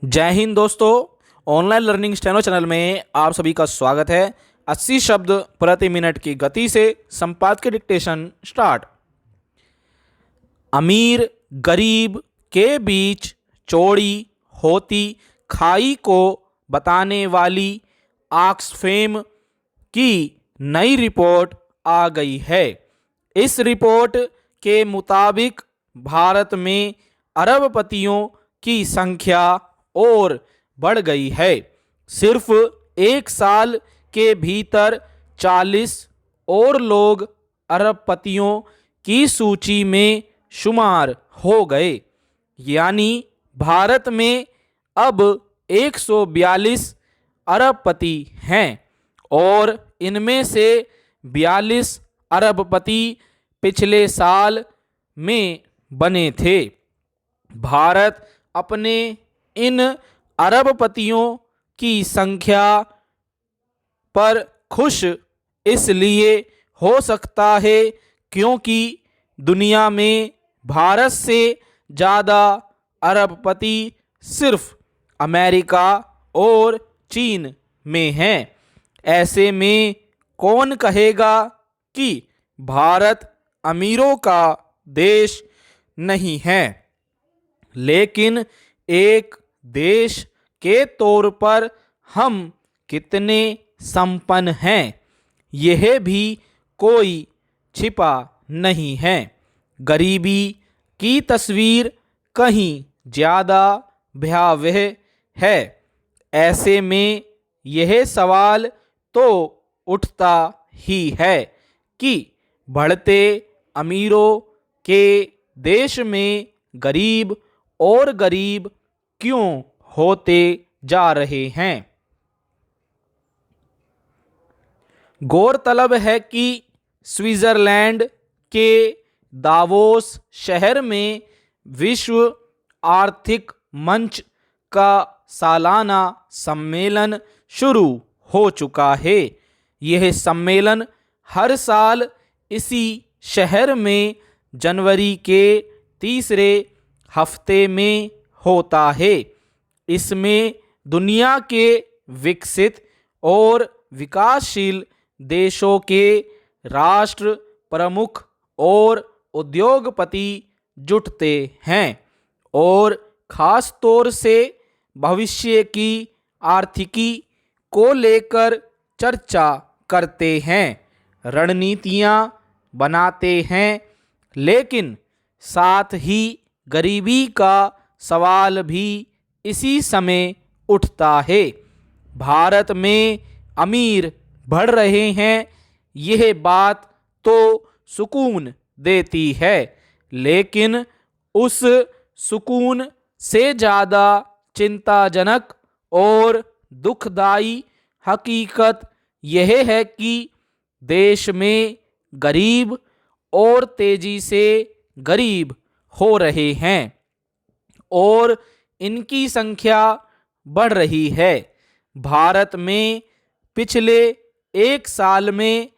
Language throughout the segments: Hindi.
जय हिंद दोस्तों। ऑनलाइन लर्निंग स्टेनो चैनल में आप सभी का स्वागत है। 80 शब्द प्रति मिनट की गति से संपादकीय डिक्टेशन स्टार्ट। अमीर गरीब के बीच चौड़ी होती खाई को बताने वाली ऑक्सफैम की नई रिपोर्ट आ गई है। इस रिपोर्ट के मुताबिक भारत में अरबपतियों की संख्या और बढ़ गई है। सिर्फ एक साल के भीतर 40 और लोग अरबपतियों की सूची में शुमार हो गए। यानी भारत में अब 142 अरबपति हैं और इनमें से 42 अरबपति पिछले साल में बने थे। भारत अपने इन अरबपतियों की संख्या पर खुश इसलिए हो सकता है क्योंकि दुनिया में भारत से ज़्यादा अरबपति सिर्फ अमेरिका और चीन में हैं। ऐसे में कौन कहेगा कि भारत अमीरों का देश नहीं है। लेकिन एक देश के तौर पर हम कितने संपन्न हैं, यह भी कोई छिपा नहीं है। गरीबी की तस्वीर कहीं ज़्यादा भयावह है। ऐसे में यह सवाल तो उठता ही है कि बढ़ते अमीरों के देश में गरीब और गरीब क्यों होते जा रहे हैं। गौरतलब है कि स्विट्जरलैंड के दावोस शहर में विश्व आर्थिक मंच का सालाना सम्मेलन शुरू हो चुका है। यह सम्मेलन हर साल इसी शहर में जनवरी के तीसरे हफ्ते में होता है। इसमें दुनिया के विकसित और विकासशील देशों के राष्ट्र प्रमुख और उद्योगपति जुटते हैं और ख़ास तौर से भविष्य की आर्थिकी को लेकर चर्चा करते हैं, रणनीतियाँ बनाते हैं। लेकिन साथ ही गरीबी का सवाल भी इसी समय उठता है। भारत में अमीर बढ़ रहे हैं, यह बात तो सुकून देती है, लेकिन उस सुकून से ज़्यादा चिंताजनक और दुखदाई हकीकत यह है कि देश में गरीब और तेजी से गरीब हो रहे हैं और इनकी संख्या बढ़ रही है। भारत में पिछले एक साल में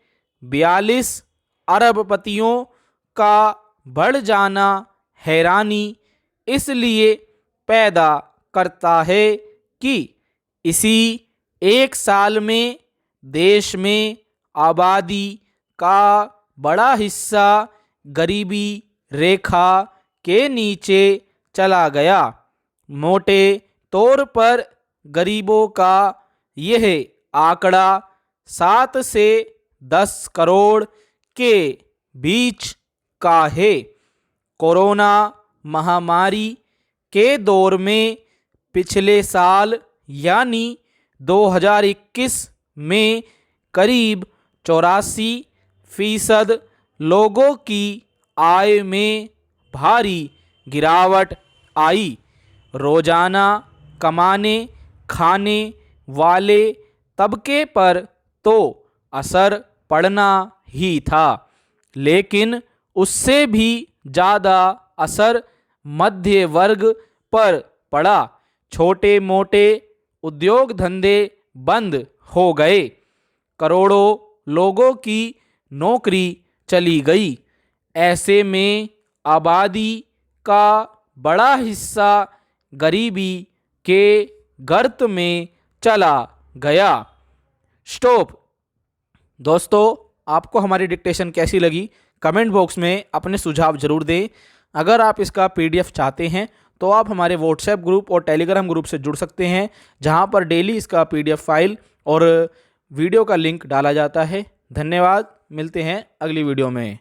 42 अरबपतियों का बढ़ जाना हैरानी इसलिए पैदा करता है कि इसी एक साल में देश में आबादी का बड़ा हिस्सा गरीबी रेखा के नीचे चला गया। मोटे तौर पर गरीबों का यह आंकड़ा 7 से 10 करोड़ के बीच का है। कोरोना महामारी के दौर में पिछले साल यानी 2021 में करीब 84% लोगों की आय में भारी गिरावट आई। रोजाना कमाने खाने वाले तबके पर तो असर पड़ना ही था, लेकिन उससे भी ज़्यादा असर मध्य वर्ग पर पड़ा। छोटे मोटे उद्योग धंधे बंद हो गए, करोड़ों लोगों की नौकरी चली गई। ऐसे में आबादी का बड़ा हिस्सा गरीबी के गर्त में चला गया। स्टॉप। दोस्तों, आपको हमारी डिक्टेशन कैसी लगी कमेंट बॉक्स में अपने सुझाव जरूर दें। अगर आप इसका पीडीएफ चाहते हैं तो आप हमारे व्हाट्सएप ग्रुप और टेलीग्राम ग्रुप से जुड़ सकते हैं, जहां पर डेली इसका पीडीएफ फाइल और वीडियो का लिंक डाला जाता है। धन्यवाद, मिलते हैं अगली वीडियो में।